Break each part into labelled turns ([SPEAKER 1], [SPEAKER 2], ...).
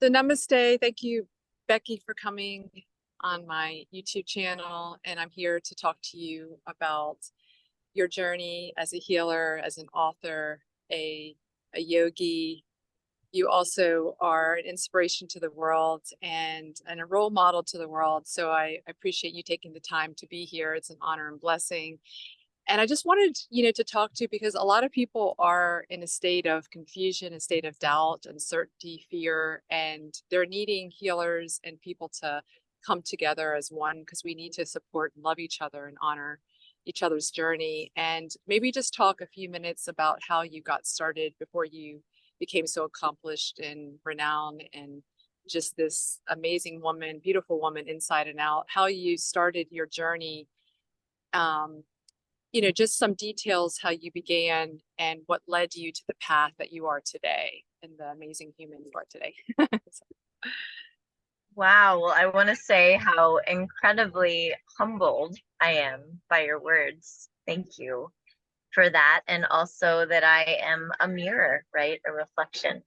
[SPEAKER 1] So namaste. Thank you, Becky, for coming on my YouTube channel. And I'm here to talk to you about your journey as a healer, as an author, a yogi. You also are an inspiration to the world and a role model to the world. So I appreciate you taking the time to be here. It's an honor and blessing. And I just wanted, to talk to you because a lot of people are in a state of confusion, a state of doubt, uncertainty, fear, and they're needing healers and people to come together as one because we need to support and love each other and honor each other's journey. And maybe just talk a few minutes about how you got started before you became so accomplished and renowned and just this amazing woman, beautiful woman inside and out, how you started your journey. Just some details, how you began and what led you to the path that you are today and the amazing human you are today.
[SPEAKER 2] Wow. Well, I want to say how incredibly humbled I am by your words. Thank you for that. And also that I am a mirror, right? A reflection.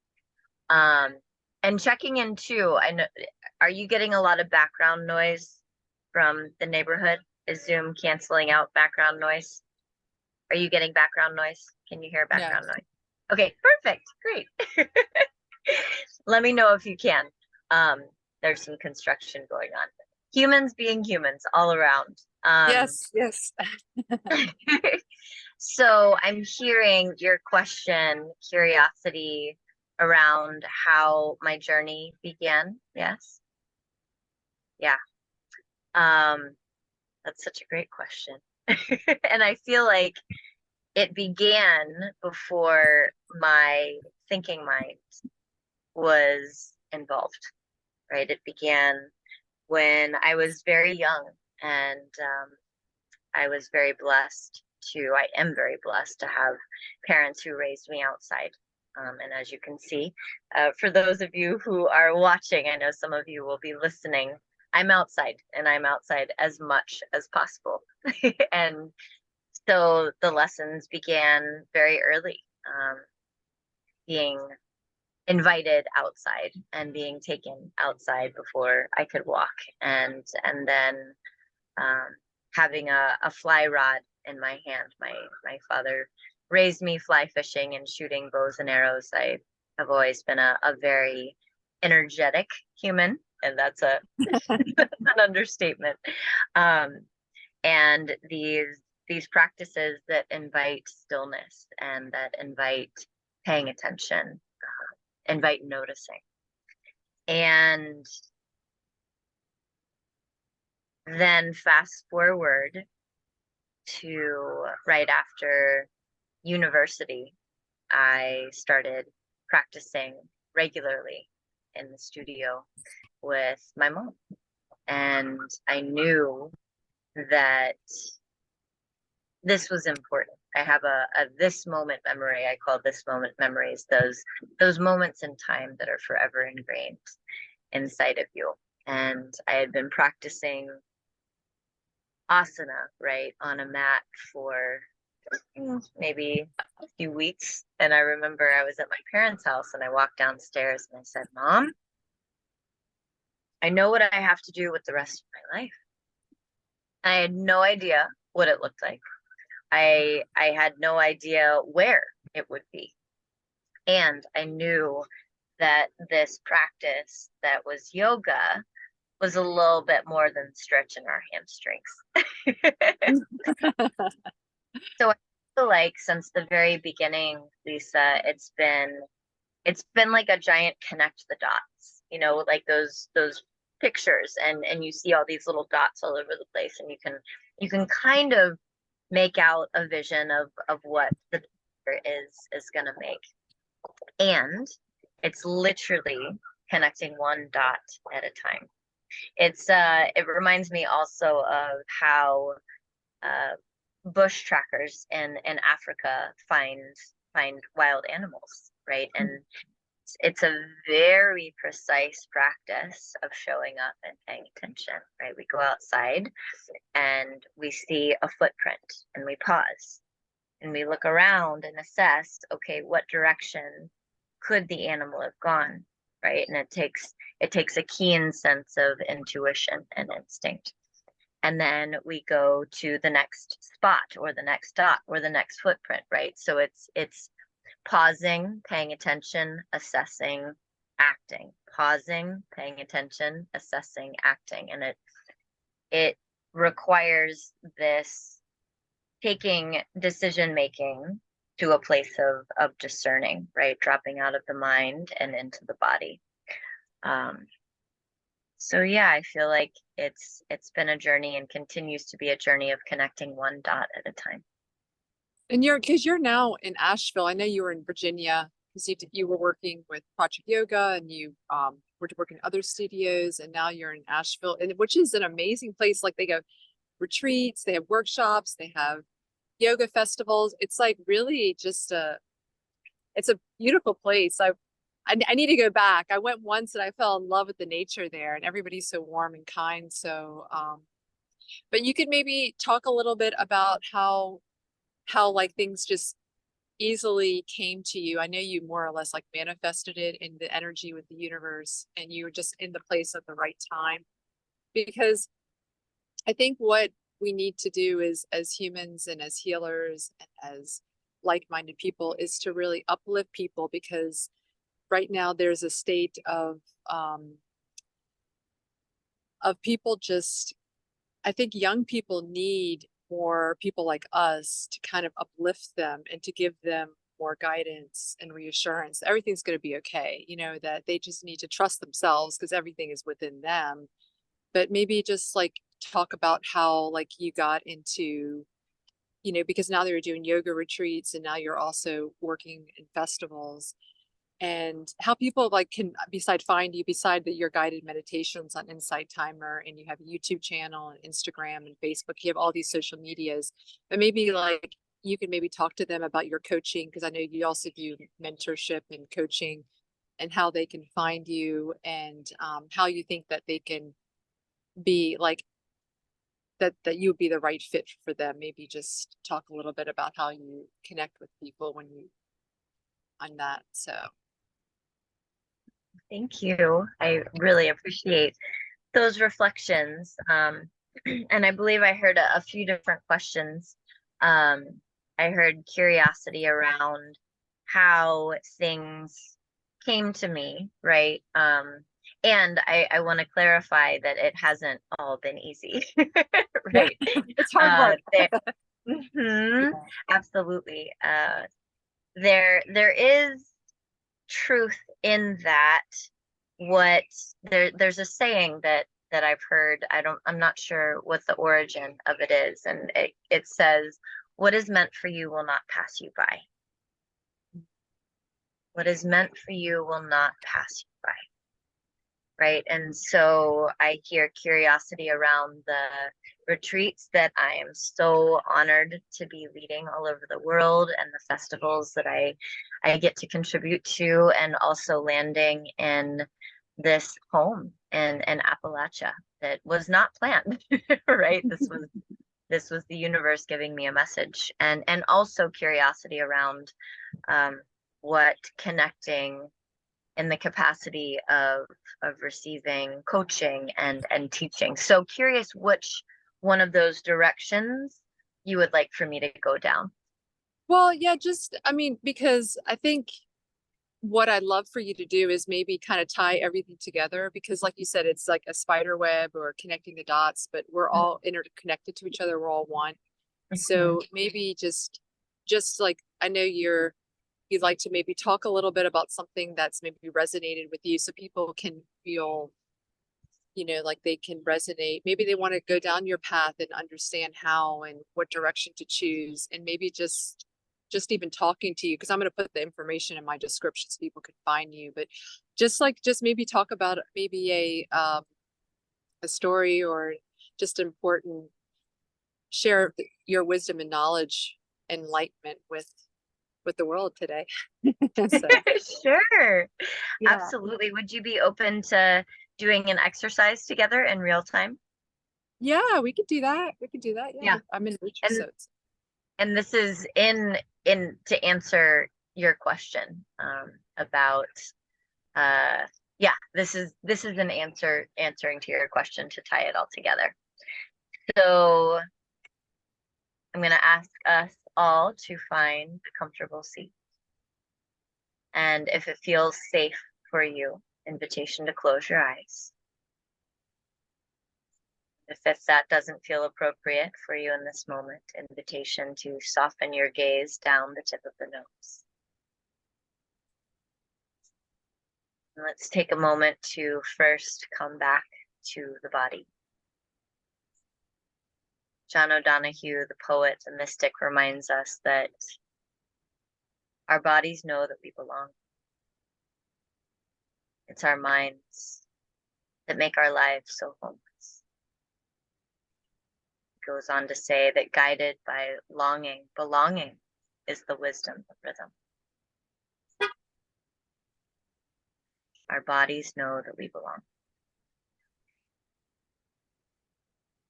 [SPEAKER 2] And checking in too, I know, are you getting a lot of background noise from the neighborhood? Is Zoom canceling out background noise? Are you getting background noise? Can you hear background noise? Okay, perfect. Great. Let me know if you can. There's some construction going on. Humans being humans all around.
[SPEAKER 1] Yes.
[SPEAKER 2] So I'm hearing your question, curiosity around how my journey began. Yes. Yeah. That's such a great question. And I feel like it began before my thinking mind was involved, right? It began when I was very young, and I was very blessed I am very blessed to have parents who raised me outside. And as you can see, for those of you who are watching, I know some of you will be listening, I'm outside, and I'm outside as much as possible. And so the lessons began very early, being invited outside and being taken outside before I could walk, and then having a fly rod in my hand. My father raised me fly fishing and shooting bows and arrows. I have always been a very energetic human, and that's an understatement. And these practices that invite stillness and that invite paying attention, invite noticing. And then fast forward to right after university, I started practicing regularly in the studio with my mom. And I knew that this was important. I have a this moment memory. I call this moment memories, those moments in time that are forever ingrained inside of you. And I had been practicing asana, right, on a mat for maybe a few weeks. And I remember I was at my parents' house and I walked downstairs and I said, Mom, I know what I have to do with the rest of my life. I had no idea what it looked like. I had no idea where it would be. And I knew that this practice that was yoga was a little bit more than stretching our hamstrings. So I feel like since the very beginning, Lisa, it's been like a giant connect the dots, like those pictures, and you see all these little dots all over the place, and you can kind of make out a vision of what the picture is going to make. And it's literally connecting one dot at a time. It reminds me also of how bush trackers in Africa find wild animals, right? And it's a very precise practice of showing up and paying attention, right? We go outside and we see a footprint and we pause and we look around and assess, okay, what direction could the animal have gone, right? And it takes a keen sense of intuition and instinct. And then we go to the next spot or the next dot or the next footprint, right? So it's pausing, paying attention, assessing, acting, pausing, paying attention, assessing, acting. And it requires this taking decision making to a place of discerning, right? Dropping out of the mind and into the body. So yeah, I feel like it's been a journey and continues to be a journey of connecting one dot at a time.
[SPEAKER 1] And because you're now in Asheville, I know you were in Virginia because you were working with Project Yoga and you were working in other studios, and now you're in Asheville, and which is an amazing place. Like they go retreats, they have workshops, they have yoga festivals. It's like really just it's a beautiful place. I need to go back. I went once and I fell in love with the nature there, and everybody's so warm and kind. So, but you could maybe talk a little bit about how like things just easily came to you. I know you more or less like manifested it in the energy with the universe, and you were just in the place at the right time. Because I think what we need to do is, as humans and as healers and as like-minded people, is to really uplift people, because right now there's a state of people just, I think young people need more people like us to kind of uplift them and to give them more guidance and reassurance. Everything's going to be okay, you know, that they just need to trust themselves because everything is within them. But maybe just like talk about how like you got into, you know, because now they're doing yoga retreats and now you're also working in festivals, and how people like can find you beside your guided meditations on Insight Timer, and you have a YouTube channel and Instagram and Facebook. You have all these social medias, but maybe like you can maybe talk to them about your coaching, because I know you also do mentorship and coaching, and how they can find you, and how you think that they can be like that you would be the right fit for them. Maybe just talk a little bit about how you connect with people when you on that. So
[SPEAKER 2] Thank you. I really appreciate those reflections. And I believe I heard a few different questions. I heard curiosity around how things came to me, right? And I want to clarify that it hasn't all been easy, right?
[SPEAKER 1] it's hard work.
[SPEAKER 2] Absolutely. There is truth in that. There's a saying that I've heard. I'm not sure what the origin of it is, and it says, what is meant for you will not pass you by. What is meant for you will not pass you by. Right. And so I hear curiosity around the retreats that I am so honored to be leading all over the world, and the festivals that I get to contribute to, and also landing in this home in Appalachia that was not planned. Right. This was the universe giving me a message, and also curiosity around what connecting in the capacity of receiving coaching and teaching. So curious which one of those directions you would like for me to go down.
[SPEAKER 1] Well, yeah, I mean, because I think what I'd love for you to do is maybe kind of tie everything together, because like you said, it's like a spider web or connecting the dots, but we're all interconnected to each other. We're all one. So maybe just like, I know you'd like to maybe talk a little bit about something that's maybe resonated with you, so people can feel, you know, like they can resonate. Maybe they want to go down your path and understand how and what direction to choose. And maybe just even talking to you, because I'm going to put the information in my description so people can find you. But just maybe talk about maybe a story, or just important, share your wisdom and knowledge, enlightenment with the world today. So,
[SPEAKER 2] sure.
[SPEAKER 1] yeah.
[SPEAKER 2] Absolutely. Would you be open to doing an exercise together in real time?
[SPEAKER 1] Yeah, we could do that. Yeah. I'm in nature, so
[SPEAKER 2] and this is in to answer your question about Yeah, this is an answering to your question to tie it all together. So I'm going to ask us all to find a comfortable seat. And if it feels safe for you, invitation to close your eyes. If that doesn't feel appropriate for you in this moment, invitation to soften your gaze down the tip of the nose. And let's take a moment to first come back to the body. John O'Donohue, the poet, the mystic, reminds us that our bodies know that we belong. It's our minds that make our lives so homeless. He goes on to say that guided by longing, belonging is the wisdom of rhythm. Our bodies know that we belong.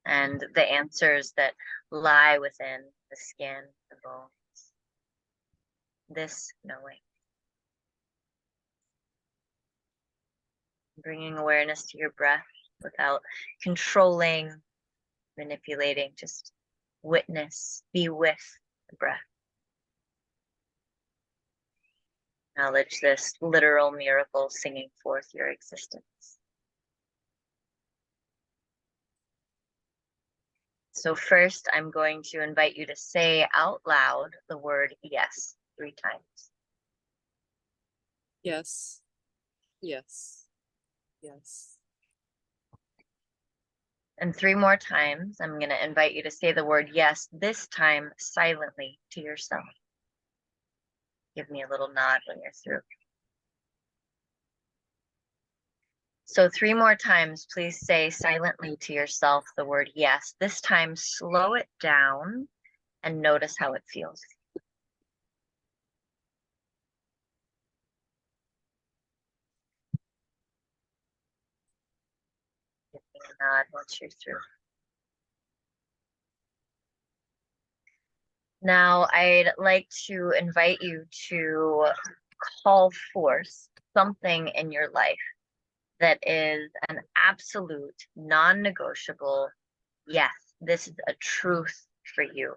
[SPEAKER 2] And the answers that lie within the skin, the bones, this knowing. Bringing awareness to your breath without controlling, manipulating, just witness, be with the breath. Acknowledge this literal miracle singing forth your existence. So first, I'm going to invite you to say out loud the word yes 3 times.
[SPEAKER 1] Yes. Yes. Yes.
[SPEAKER 2] And 3 more times, I'm going to invite you to say the word yes, this time silently to yourself. Give me a little nod when you're through. So 3 more times, please say silently to yourself the word yes. This time, slow it down and notice how it feels. Give me a nod once you're through. Now, I'd like to invite you to call forth something in your life that is an absolute, non-negotiable, yes, this is a truth for you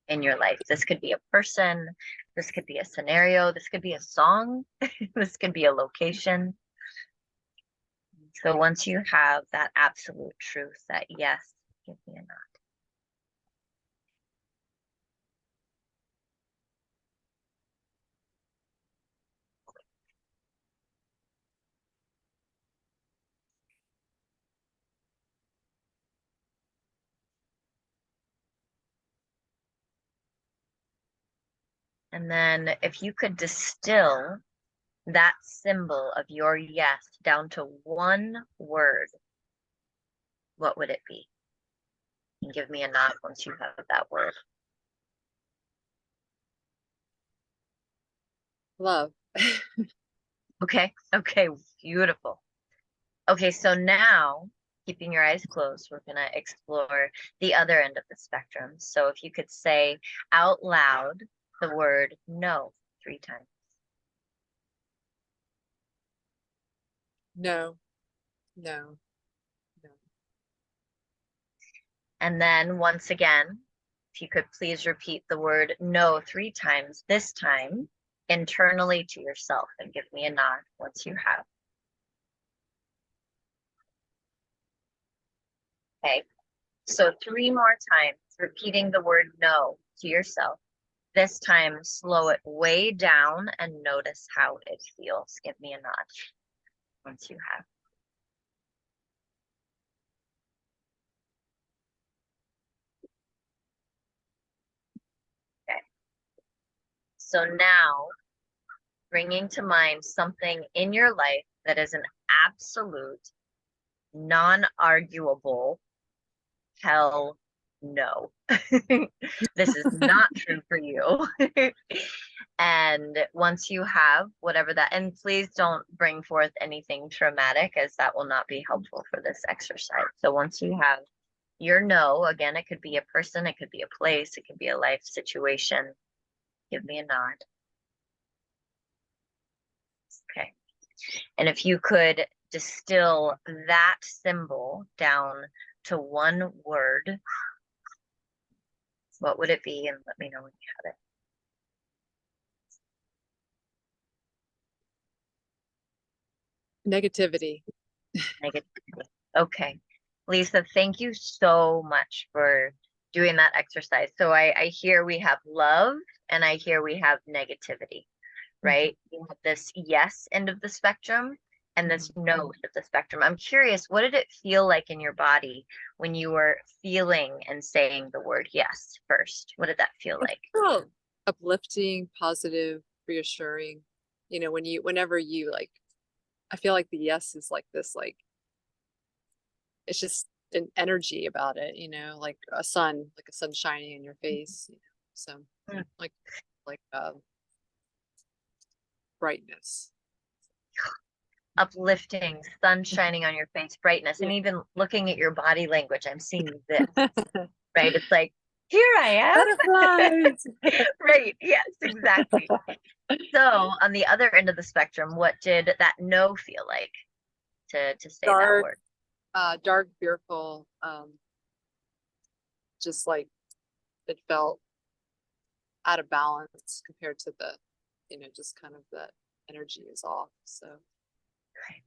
[SPEAKER 2] in your life. This could be a person, this could be a scenario, this could be a song, this could be a location. So once you have that absolute truth, that yes, give me a nod. And then if you could distill that symbol of your yes down to 1 word, what would it be? And give me a nod once you have that word.
[SPEAKER 1] Love.
[SPEAKER 2] Okay, beautiful. Okay, so now, keeping your eyes closed, we're gonna explore the other end of the spectrum. So if you could say out loud the word no 3 times.
[SPEAKER 1] No. No. No.
[SPEAKER 2] And then once again, if you could please repeat the word no 3 times, this time internally to yourself, and give me a nod once you have. Okay, so 3 more times, repeating the word no to yourself. This time, slow it way down and notice how it feels. Give me a nod once you have. Okay. So now, bringing to mind something in your life that is an absolute, non-arguable hell no. This is not true for you. And once you have whatever that, and please don't bring forth anything traumatic, as that will not be helpful for this exercise. So once you have your no, again, it could be a person, it could be a place, it could be a life situation. Give me a nod. Okay. And if you could distill that symbol down to one word, what would it be? And let me know when you have it.
[SPEAKER 1] Negativity.
[SPEAKER 2] Negativity. Okay. Lisa, thank you so much for doing that exercise. So I hear we have love and I hear we have negativity, right? You have this yes end of the spectrum and this no end of the spectrum. I'm curious, what did it feel like in your body when you were feeling and saying the word yes first? What did that feel like?
[SPEAKER 1] Oh, uplifting, positive, reassuring. You know, whenever you like, I feel like the yes is like this, like, it's just an energy about it, you know, like a sun shining in your face, you know, so
[SPEAKER 2] Mm.
[SPEAKER 1] like, like, brightness.
[SPEAKER 2] Uplifting, sun shining on your face, brightness, and even looking at your body language, I'm seeing this, right? It's like, here I am.
[SPEAKER 1] Butterflies.
[SPEAKER 2] Right. Yes, exactly. So on the other end of the spectrum, what did that no feel like to say that
[SPEAKER 1] Dark,
[SPEAKER 2] word?
[SPEAKER 1] dark, fearful, just like it felt out of balance compared to the, you know, just kind of the energy is off. So
[SPEAKER 2] Right.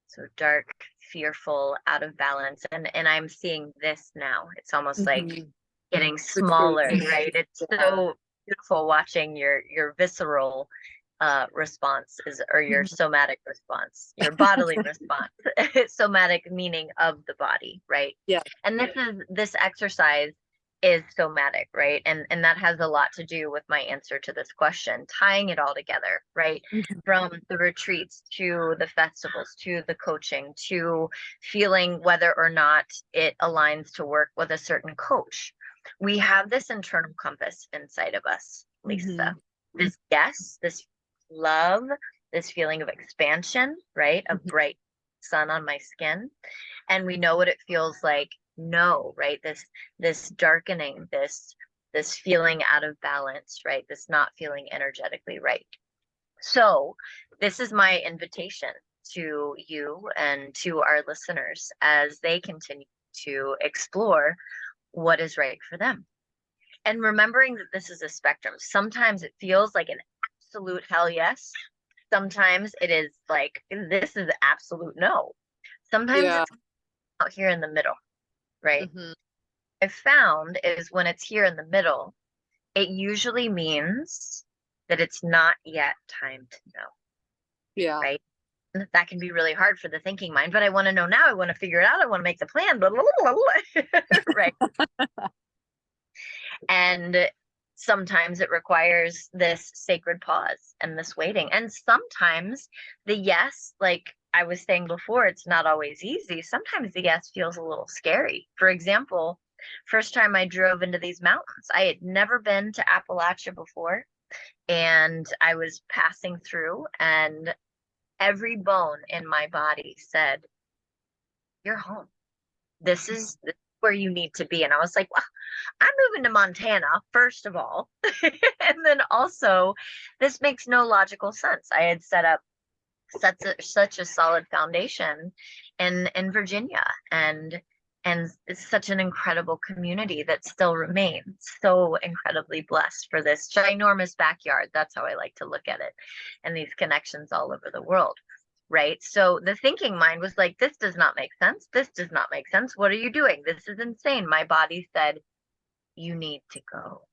[SPEAKER 2] So dark, fearful, out of balance. And I'm seeing this now. It's almost like getting smaller, right? It's so beautiful watching your visceral response or your somatic response, your bodily response. Somatic meaning of the body, right?
[SPEAKER 1] Yeah.
[SPEAKER 2] And this exercise is somatic, right? And that has a lot to do with my answer to this question, tying it all together, right? From the retreats to the festivals to the coaching to feeling whether or not it aligns to work with a certain coach. We have this internal compass inside of us, Lisa. This yes, this love, this feeling of expansion, right? A bright sun on my skin. And we know what it feels like. No, right? This darkening, this feeling out of balance, right? This not feeling energetically right. So this is my invitation to you and to our listeners as they continue to explore what is right for them. And remembering that this is a spectrum. Sometimes it feels like an absolute hell yes. Sometimes it is like, this is absolute no. Sometimes it's out here in the middle, right? I've found is when it's here in the middle, it usually means that it's not yet time to know.
[SPEAKER 1] Yeah.
[SPEAKER 2] Right. And that can be really hard for the thinking mind, but I want to know now. I want to figure it out. I want to make the plan. Blah, blah, blah, blah. Right. And sometimes it requires this sacred pause and this waiting. And sometimes the yes, like I was saying before, it's not always easy. Sometimes the yes feels a little scary. For example, first time I drove into these mountains, I had never been to Appalachia before. And I was passing through, and every bone in my body said, "You're home. This is where you need to be." And I was like, well, I'm moving to Montana, first of all. And then also, this makes no logical sense. I had set up such a solid foundation in Virginia, and it's such an incredible community that still remains, so incredibly blessed for this ginormous backyard. That's how I like to look at it, and these connections all over the world. Right. So the thinking mind was like, this does not make sense. This does not make sense. What are you doing? This is insane. My body said, you need to go.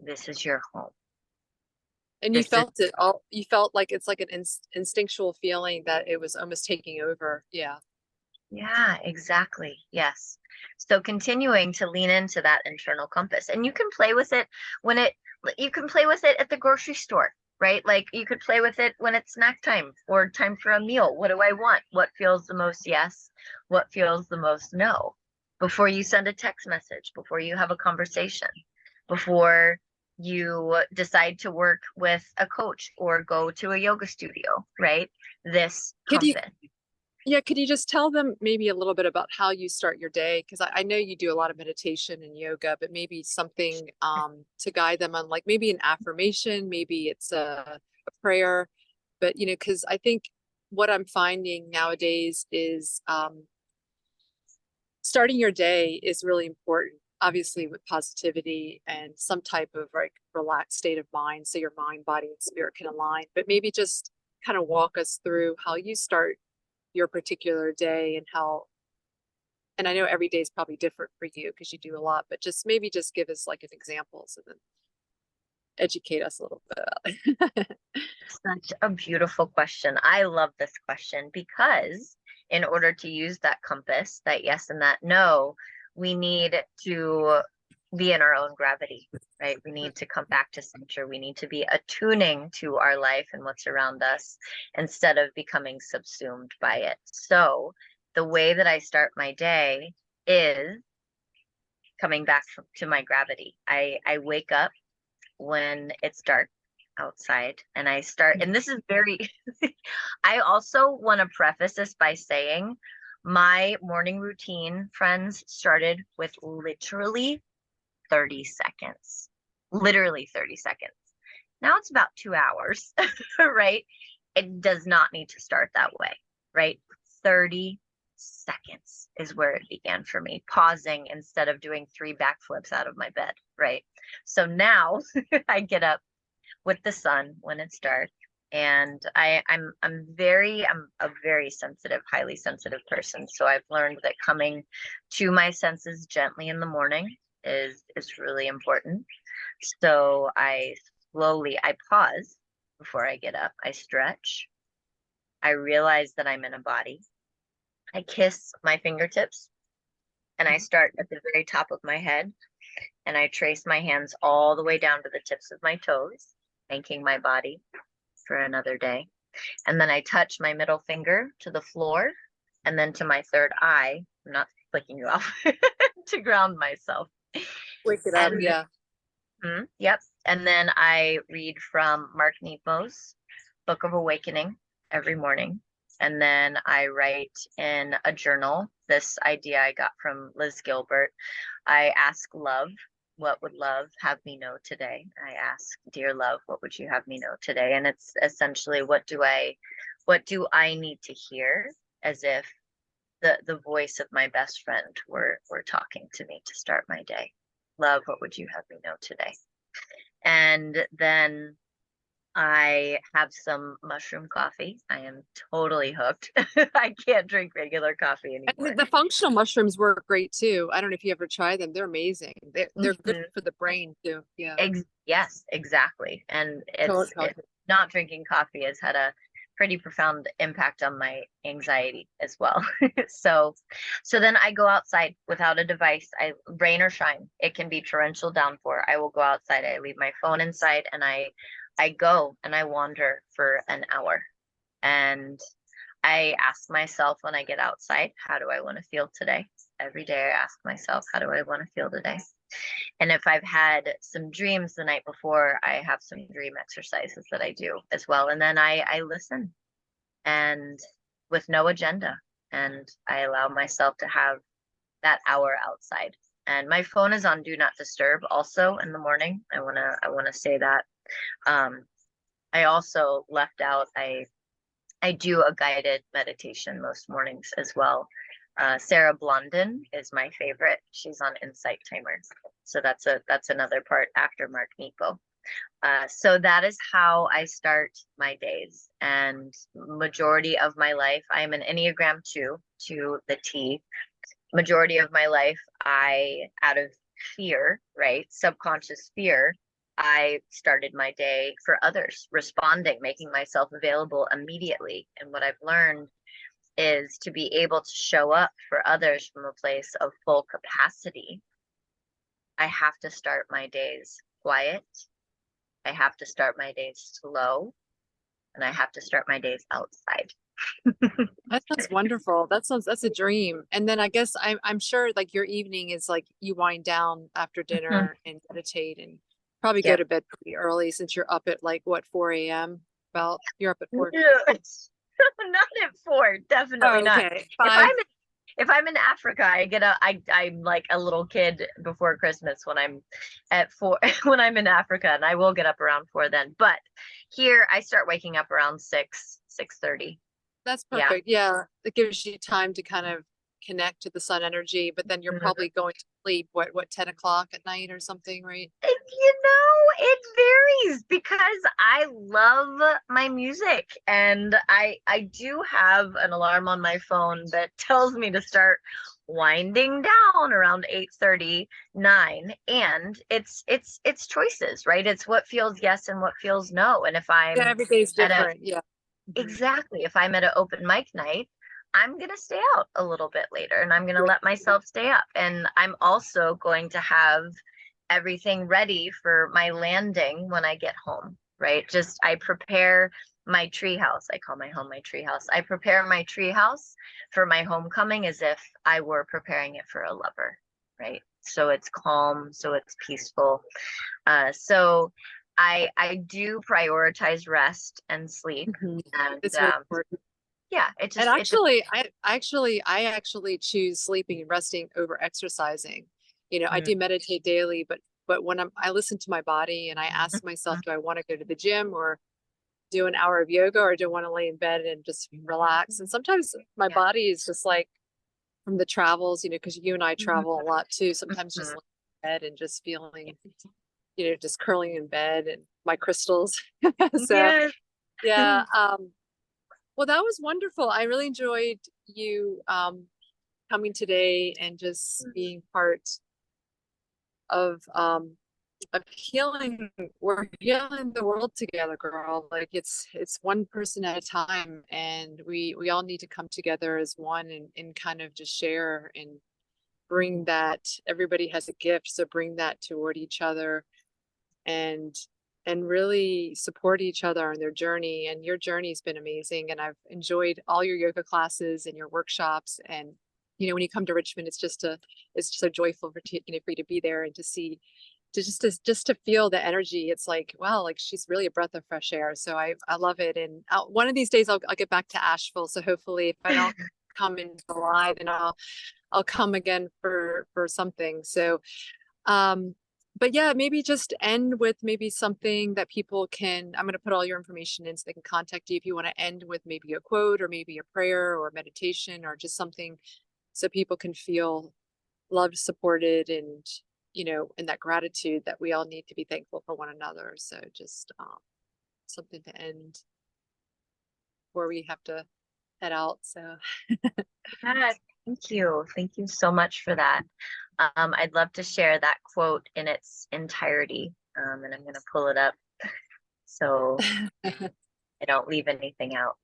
[SPEAKER 2] This is your home.
[SPEAKER 1] And you felt it all. You felt like it's like an instinctual feeling that it was almost taking over. Yeah.
[SPEAKER 2] Yeah, exactly. Yes. So continuing to lean into that internal compass, and you can play with it you can play with it at the grocery store, right? Like you could play with it when it's snack time or time for a meal. What do I want? What feels the most yes? What feels the most no? Before you send a text message, before you have a conversation, before you decide to work with a coach or go to a yoga studio, right? This compass.
[SPEAKER 1] Could you just tell them maybe a little bit about how you start your day? Because I know you do a lot of meditation and yoga, but maybe something to guide them on, like maybe an affirmation, maybe it's a prayer, but you know, because I think what I'm finding nowadays is starting your day is really important, obviously with positivity and some type of like relaxed state of mind, so your mind, body, and spirit can align. But maybe just kind of walk us through how you start your particular day and how, and I know every day is probably different for you because you do a lot, but just maybe just give us like an example and then educate us a little bit about it.
[SPEAKER 2] Such a beautiful question. I love this question because in order to use that compass, that yes and that no, we need to be in our own gravity, right? We need to come back to center. We need to be attuning to our life and what's around us instead of becoming subsumed by it. So the way that I start my day is coming back to my gravity. I wake up when it's dark outside and I start, and this is very, I also want to preface this by saying my morning routine, friends, started with literally 30 seconds, literally 30 seconds. Now it's about 2 hours, right? It does not need to start that way, right? 30 seconds is where it began for me, pausing instead of doing 3 backflips out of my bed, right? So now I get up with the sun when it's dark, and I'm a very sensitive, highly sensitive person. So I've learned that coming to my senses gently in the morning is really important. So I pause before I get up. I stretch. I realize that I'm in a body. I kiss my fingertips and I start at the very top of my head and I trace my hands all the way down to the tips of my toes, thanking my body for another day. And then I touch my middle finger to the floor and then to my third eye. I'm not flicking you off to ground myself.
[SPEAKER 1] Wake it up, yeah.
[SPEAKER 2] Yep. And then I read from Mark Nepo's Book of Awakening every morning. And then I write in a journal this idea I got from Liz Gilbert. I ask love, what would love have me know today? I ask, dear love, what would you have me know today? And it's essentially, what do I need to hear, as if the voice of my best friend were talking to me to start my day. Love, what would you have me know today? And then I have some mushroom coffee. I am totally hooked. I can't drink regular coffee anymore.
[SPEAKER 1] And the functional mushrooms work great too. I don't know if you ever try them. They're amazing. They're good for the brain too. Yeah.
[SPEAKER 2] Yes, exactly. And not drinking coffee has had a pretty profound impact on my anxiety as well. So then I go outside without a device. Rain or shine, it can be torrential downpour, I will go outside. I leave my phone inside and I go and I wander for an hour. And I ask myself when I get outside, how do I want to feel today? Every day I ask myself, how do I want to feel today? And if I've had some dreams the night before, I have some dream exercises that I do as well. And then I listen, and with no agenda, and I allow myself to have that hour outside. And my phone is on do not disturb also in the morning. I wanna say that. I also left out, I do a guided meditation most mornings as well. Sarah Blondin is my favorite. She's on Insight Timer. So that's another part after Mark Nepo. So that is how I start my days. And majority of my life, I am an Enneagram 2 to the T. Majority of my life, out of fear, right? Subconscious fear, I started my day for others, responding, making myself available immediately. And what I've learned is to be able to show up for others from a place of full capacity. I have to start my days quiet. I have to start my days slow, and I have to start my days outside.
[SPEAKER 1] That sounds wonderful. That's a dream. And then I guess I'm sure like your evening is like you wind down after dinner and meditate and probably go to bed pretty early, since you're up at like what, 4 a.m. You're up at 4.
[SPEAKER 2] Not at 4, definitely not.
[SPEAKER 1] Okay. 5.
[SPEAKER 2] if I'm in Africa, I'm like a little kid before Christmas when I'm at 4 when I'm in Africa, and I will get up around 4 then. But here I start waking up around 6:30.
[SPEAKER 1] That's
[SPEAKER 2] Yeah.
[SPEAKER 1] perfect. Yeah, it gives you time to kind of connect to the sun energy, but then you're
[SPEAKER 2] Mhm.
[SPEAKER 1] probably going to sleep, what, 10 o'clock at night or something, right?
[SPEAKER 2] It varies because I love my music, and I do have an alarm on my phone that tells me to start winding down around 8:30, 9, and it's choices, right? It's what feels yes and what feels no. And if
[SPEAKER 1] Yeah,
[SPEAKER 2] I'm
[SPEAKER 1] every day's
[SPEAKER 2] at a
[SPEAKER 1] different. Yeah. Mhm.
[SPEAKER 2] exactly, if I'm at an open mic night, I'm going to stay out a little bit later, and I'm going to
[SPEAKER 1] Right.
[SPEAKER 2] let myself stay up. And I'm also going to have everything ready for my landing when I get home, right? Just I prepare my treehouse. I call my home my treehouse. I prepare my treehouse for my homecoming as if I were preparing it for a lover, right? So it's calm, so it's peaceful. So I do prioritize rest and sleep,
[SPEAKER 1] Mhm.
[SPEAKER 2] and
[SPEAKER 1] It's very important.
[SPEAKER 2] yeah,
[SPEAKER 1] And
[SPEAKER 2] it just
[SPEAKER 1] I actually choose sleeping and resting over exercising. You know, I
[SPEAKER 2] mm,
[SPEAKER 1] do meditate daily, but when I listen to my body and I ask myself,
[SPEAKER 2] mhm,
[SPEAKER 1] do I want to go to the gym or do an hour of yoga, or do I want to lay in bed and just relax? And sometimes my
[SPEAKER 2] yeah,
[SPEAKER 1] body is just like from the travels, you know, because you and I
[SPEAKER 2] mhm,
[SPEAKER 1] travel a lot too. Sometimes just
[SPEAKER 2] mhm,
[SPEAKER 1] laying in bed and just feeling, you know, just curling in bed and my crystals. So
[SPEAKER 2] yes,
[SPEAKER 1] yeah, well, that was wonderful. I really enjoyed you coming today and just being part of of healing. We're healing the world together, girl. Like it's one person at a time, and we all need to come together as one and kind of just share and bring that. Everybody has a gift, so bring that toward each other and really support each other on their journey. And your journey's been amazing, and I've enjoyed all your yoga classes and your workshops. And you know, when you come to Richmond, it's just so joyful for you know, for you to be there and to see just to feel the energy. It's like, wow, like she's really a breath of fresh air. So I love it. And one of these days I'll get back to Asheville, so hopefully if I don't come in July, then I'll come again for something. So um, but yeah, maybe just end with maybe something that people can. I'm going to put all your information in so they can contact you if you want to end with maybe a quote or maybe a prayer or meditation or just something so people can feel loved, supported, and you know, and that gratitude that we all need to be thankful for one another. So just something to end where we have to head out. So
[SPEAKER 2] yeah, thank you so much for that. I'd love to share that quote in its entirety, and I'm going to pull it up so I don't leave anything out.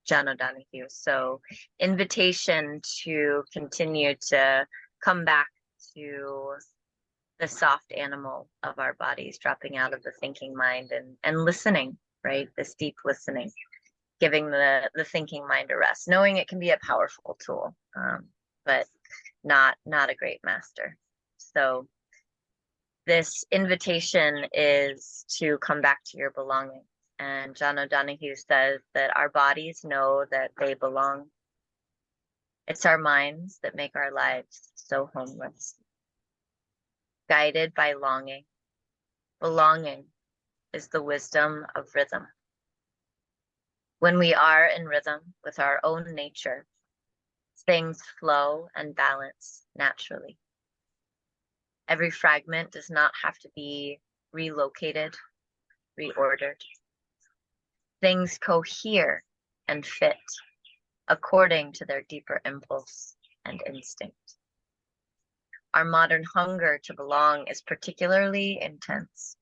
[SPEAKER 2] John O'Donohue. So, invitation to continue to come back to the soft animal of our bodies, dropping out of the thinking mind and listening, right? This deep listening, giving the thinking mind a rest, knowing it can be a powerful tool, but not a great master. So this invitation is to come back to your belonging. And John O'Donohue says that our bodies know that they belong. It's our minds that make our lives so homeless. Guided by longing, belonging is the wisdom of rhythm. When we are in rhythm with our own nature, things flow and balance naturally. Every fragment does not have to be relocated, reordered. Things cohere and fit according to their deeper impulse and instinct. Our modern hunger to belong is particularly intense.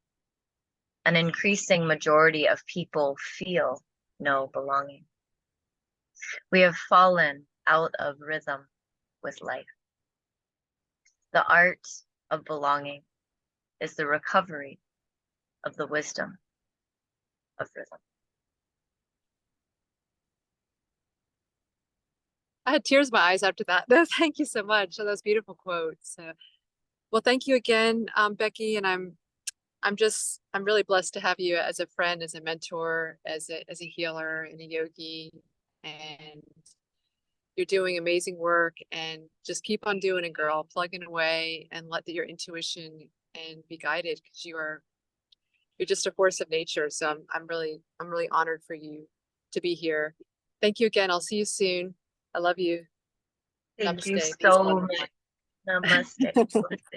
[SPEAKER 2] An increasing majority of people feel no belonging. We have fallen out of rhythm with life. The art of belonging is the recovery of the wisdom of rhythm.
[SPEAKER 1] I had tears in my eyes after that. No, thank you so much. So that was a beautiful quote. So well, thank you again, Becky, and I'm really blessed to have you as a friend, as a mentor, as a healer and a yogi. And you're doing amazing work, and just keep on doing it, girl. Plugging away and let your intuition and be guided, because you're just a force of nature. So I'm really honored for you to be here. Thank you again. I'll see you soon. I love you.
[SPEAKER 2] Thank you
[SPEAKER 1] Namaste. Peace,
[SPEAKER 2] so
[SPEAKER 1] love, and
[SPEAKER 2] much.
[SPEAKER 1] light.
[SPEAKER 2] Namaste.